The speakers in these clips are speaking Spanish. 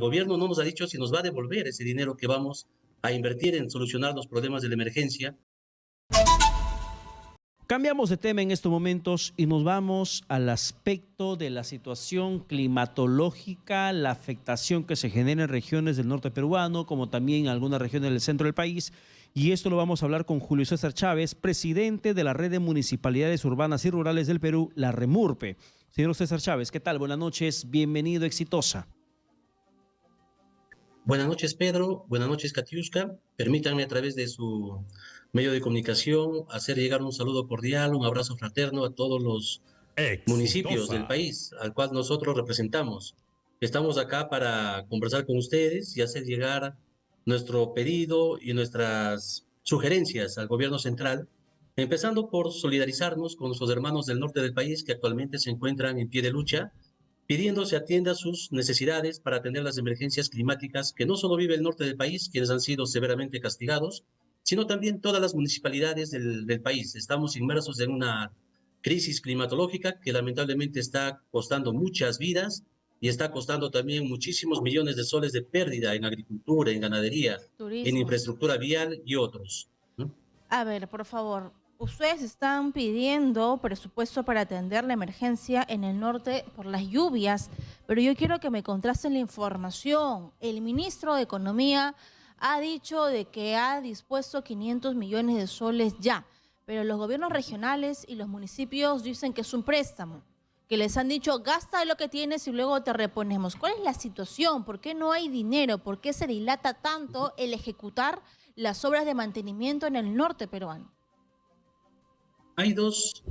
El gobierno no nos ha dicho si nos va a devolver ese dinero que vamos a invertir en solucionar los problemas de la emergencia. Cambiamos de tema en estos momentos y nos vamos al aspecto de la situación climatológica, la afectación que se genera en regiones del norte peruano, como también en algunas regiones del centro del país. Y esto lo vamos a hablar con Julio César Chávez, presidente de la Red de Municipalidades Urbanas y Rurales del Perú, la REMURPE. Señor César Chávez, ¿qué tal? Buenas noches, bienvenido, exitosa. Buenas noches, Pedro. Buenas noches, Katiuska. Permítanme a través de su medio de comunicación hacer llegar un saludo cordial, un abrazo fraterno a todos los municipios del Exitosa. país al cual nosotros representamos. Estamos acá para conversar con ustedes y hacer llegar nuestro pedido y nuestras sugerencias al gobierno central, empezando por solidarizarnos con nuestros hermanos del norte del país que actualmente se encuentran en pie de lucha, pidiendo se atienda sus necesidades para atender las emergencias climáticas que no solo vive el norte del país, quienes han sido severamente castigados, sino también todas las municipalidades del país. Estamos inmersos en una crisis climatológica que lamentablemente está costando muchas vidas y está costando también muchísimos millones de soles de pérdida en agricultura, en ganadería, en Turismo. infraestructura vial y otros, ¿no? A ver, por favor, ustedes están pidiendo presupuesto para atender la emergencia en el norte por las lluvias, pero yo quiero que me contrasten la información. El ministro de Economía ha dicho de que ha dispuesto 500 millones de soles ya, pero los gobiernos regionales y los municipios dicen que es un préstamo, que les han dicho gasta lo que tienes y luego te reponemos. ¿Cuál es la situación? ¿Por qué no hay dinero? ¿Por qué se dilata tanto el ejecutar las obras de mantenimiento en el norte peruano? Hay dos,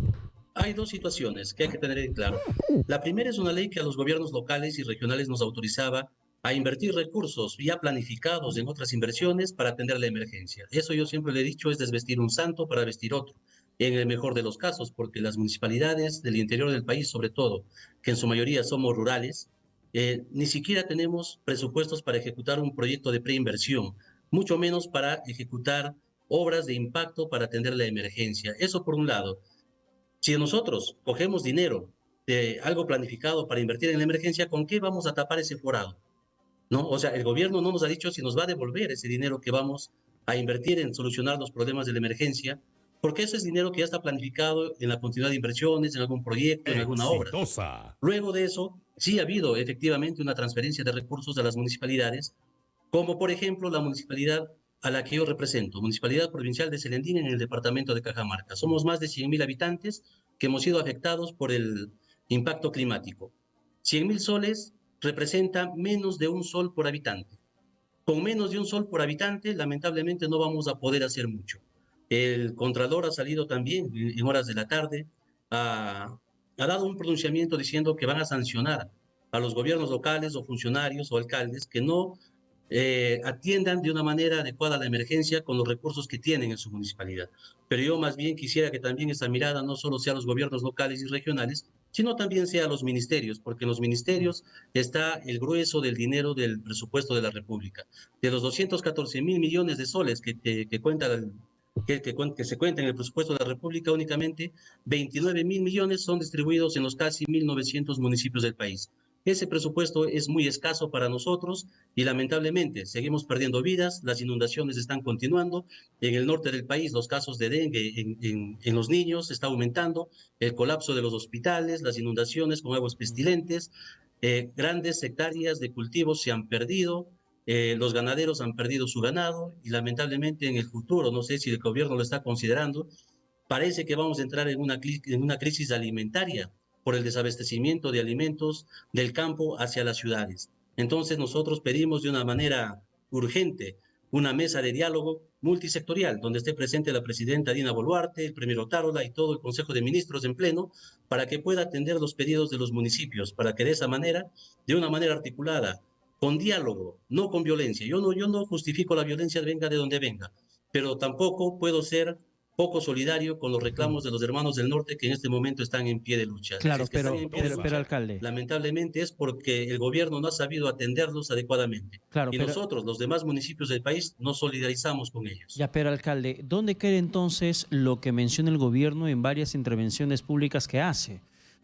hay dos situaciones que hay que tener en claro. La primera es una ley que a los gobiernos locales y regionales nos autorizaba a invertir recursos ya planificados en otras inversiones para atender la emergencia. Eso yo siempre le he dicho, es desvestir un santo para vestir otro, en el mejor de los casos, porque las municipalidades del interior del país, sobre todo, que en su mayoría somos rurales, ni siquiera tenemos presupuestos para ejecutar un proyecto de preinversión, mucho menos para ejecutar obras de impacto para atender la emergencia. Eso por un lado. Si nosotros cogemos dinero de algo planificado para invertir en la emergencia, ¿con qué vamos a tapar ese forado? ¿No? O sea, el gobierno no nos ha dicho si nos va a devolver ese dinero que vamos a invertir en solucionar los problemas de la emergencia, porque eso es dinero que ya está planificado en la continuidad de inversiones, en algún proyecto, en alguna obra. Exitosa. Luego de eso, sí ha habido efectivamente una transferencia de recursos a las municipalidades, como por ejemplo la municipalidad a la que yo represento, Municipalidad Provincial de Selendín en el departamento de Cajamarca. Somos más de 100.000 habitantes que hemos sido afectados por el impacto climático. 100.000 soles representa menos de un sol por habitante. Con menos de un sol por habitante, lamentablemente no vamos a poder hacer mucho. El Contralor ha salido también en horas de la tarde, ha dado un pronunciamiento diciendo que van a sancionar a los gobiernos locales o funcionarios o alcaldes que no atiendan de una manera adecuada la emergencia con los recursos que tienen en su municipalidad. Pero yo más bien quisiera que también esa mirada no solo sea a los gobiernos locales y regionales, sino también sea a los ministerios, porque en los ministerios está el grueso del dinero del presupuesto de la República. De los 214.000 millones de soles que cuenta que se cuenta en el presupuesto de la República, únicamente 29.000 millones son distribuidos en los casi 1.900 municipios del país. Ese presupuesto es muy escaso para nosotros y lamentablemente seguimos perdiendo vidas, las inundaciones están continuando, en el norte del país los casos de dengue en los niños está aumentando, el colapso de los hospitales, las inundaciones con aguas pestilentes, grandes hectáreas de cultivos se han perdido, los ganaderos han perdido su ganado y lamentablemente en el futuro, no sé si el gobierno lo está considerando, parece que vamos a entrar en una crisis alimentaria por el desabastecimiento de alimentos del campo hacia las ciudades. Entonces nosotros pedimos de una manera urgente una mesa de diálogo multisectorial, donde esté presente la presidenta Dina Boluarte, el premier Otárola y todo el Consejo de Ministros en pleno, para que pueda atender los pedidos de los municipios, para que de esa manera, de una manera articulada, con diálogo, no con violencia. Yo no justifico la violencia, venga de donde venga, pero tampoco puedo ser poco solidario con los reclamos de los hermanos del norte que en este momento están en pie de lucha. Si Claro, es que están en pie de pero lucha, alcalde, lamentablemente es porque el gobierno no ha sabido atenderlos adecuadamente. claro, Y pero nosotros, los demás municipios del país, nos solidarizamos con ellos. ya, pero alcalde, ¿dónde queda entonces lo que menciona el gobierno en varias intervenciones públicas que hace?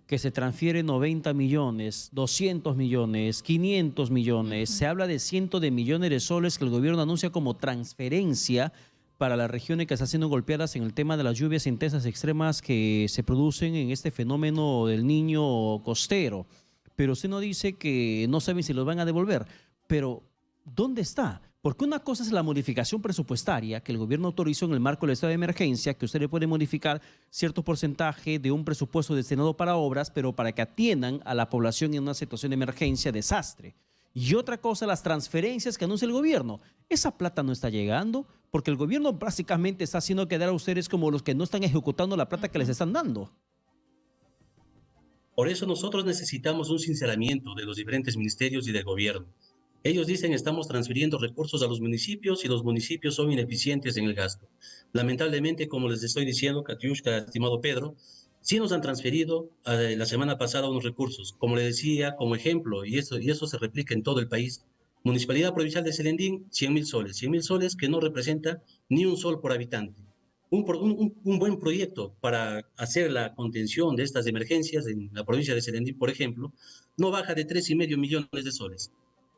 que se transfiere 90 millones, 200 millones, 500 millones. Se habla de cientos de millones de soles que el gobierno anuncia como transferencia para las regiones que están siendo golpeadas en el tema de las lluvias intensas extremas que se producen en este fenómeno del Niño costero. Pero usted no dice que no saben si los van a devolver. Pero, ¿dónde está? Porque una cosa es la modificación presupuestaria que el gobierno autorizó en el marco del estado de emergencia, que usted le puede modificar cierto porcentaje de un presupuesto destinado para obras, pero para que atiendan a la población en una situación de emergencia, desastre. Y otra cosa, las transferencias que anuncia el gobierno. Esa plata no está llegando porque el gobierno básicamente está haciendo quedar a ustedes como los que no están ejecutando la plata que les están dando. Por eso nosotros necesitamos un sinceramiento de los diferentes ministerios y del gobierno. Ellos dicen estamos transfiriendo recursos a los municipios y los municipios son ineficientes en el gasto. Lamentablemente, como les estoy diciendo, Katiushka, estimado Pedro, sí nos han transferido la semana pasada unos recursos. Como le decía, como ejemplo, y eso se replica en todo el país, Municipalidad Provincial de Selendín, 100.000 soles. 100.000 soles que no representa ni un sol por habitante. Un buen proyecto para hacer la contención de estas emergencias en la provincia de Selendín, por ejemplo, no baja de 3,5 millones de soles.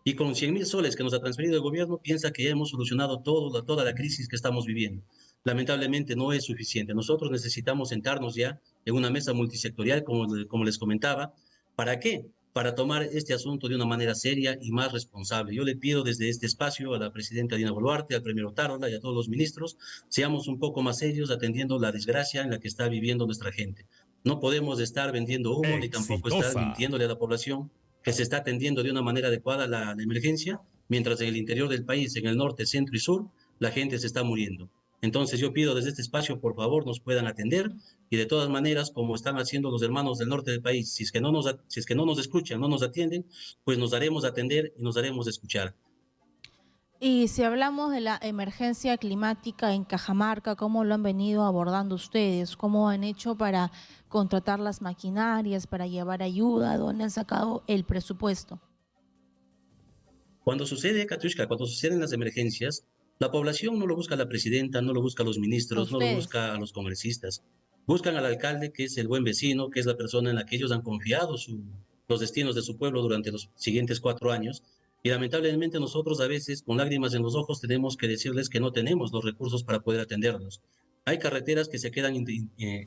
Y con 100.000 soles que nos ha transferido el gobierno, piensa que ya hemos solucionado toda la crisis que estamos viviendo. Lamentablemente no es suficiente. Nosotros necesitamos sentarnos ya en una mesa multisectorial, como les comentaba. ¿Para qué? Para tomar este asunto de una manera seria y más responsable. Yo le pido desde este espacio a la presidenta Dina Boluarte, al premier Otárola y a todos los ministros, seamos un poco más serios atendiendo la desgracia en la que está viviendo nuestra gente. No podemos estar vendiendo humo ni tampoco estar mintiéndole a la población que se está atendiendo de una manera adecuada la emergencia, mientras en el interior del país, en el norte, centro y sur, la gente se está muriendo. Entonces yo pido desde este espacio, por favor, nos puedan atender y de todas maneras, como están haciendo los hermanos del norte del país, si es que no nos escuchan, no nos atienden, pues nos daremos a atender y nos daremos a escuchar. Y si hablamos de la emergencia climática en Cajamarca, ¿cómo lo han venido abordando ustedes? ¿Cómo han hecho para contratar las maquinarias, para llevar ayuda? ¿Dónde han sacado el presupuesto? Cuando sucede, Katiushka, cuando suceden las emergencias, la población no lo busca a la presidenta, no lo busca a los ministros, no lo Ustedes. busca a los congresistas. Buscan al alcalde, que es el buen vecino, que es la persona en la que ellos han confiado los destinos de su pueblo durante los siguientes 4 años. Y lamentablemente nosotros a veces, con lágrimas en los ojos, tenemos que decirles que no tenemos los recursos para poder atenderlos. Hay carreteras que se quedan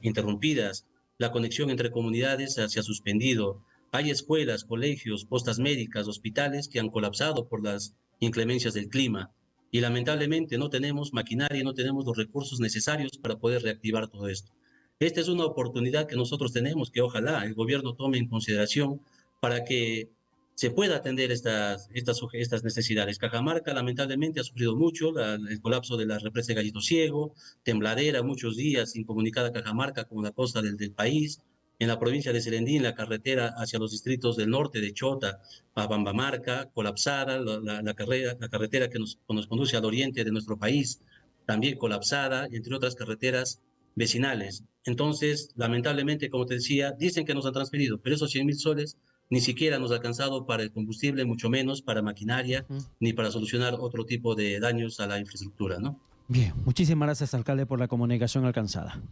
interrumpidas, la conexión entre comunidades se ha suspendido, hay escuelas, colegios, postas médicas, hospitales que han colapsado por las inclemencias del clima y lamentablemente no tenemos maquinaria, no tenemos los recursos necesarios para poder reactivar todo esto. Esta es una oportunidad que nosotros tenemos, que ojalá el gobierno tome en consideración para que se pueda atender estas necesidades. Cajamarca lamentablemente ha sufrido mucho el colapso de la represa de Gallito Ciego, tembladera, muchos días incomunicada Cajamarca con la costa del país. En la provincia de Selendín, la carretera hacia los distritos del norte de Chota a Bambamarca, colapsada, la carretera que nos conduce al oriente de nuestro país, también colapsada, entre otras carreteras vecinales. Entonces, lamentablemente, como te decía, dicen que nos han transferido, pero esos 100.000 soles ni siquiera nos ha alcanzado para el combustible, mucho menos para maquinaria, ni para solucionar otro tipo de daños a la infraestructura, ¿no? Bien, muchísimas gracias, alcalde, por la comunicación alcanzada.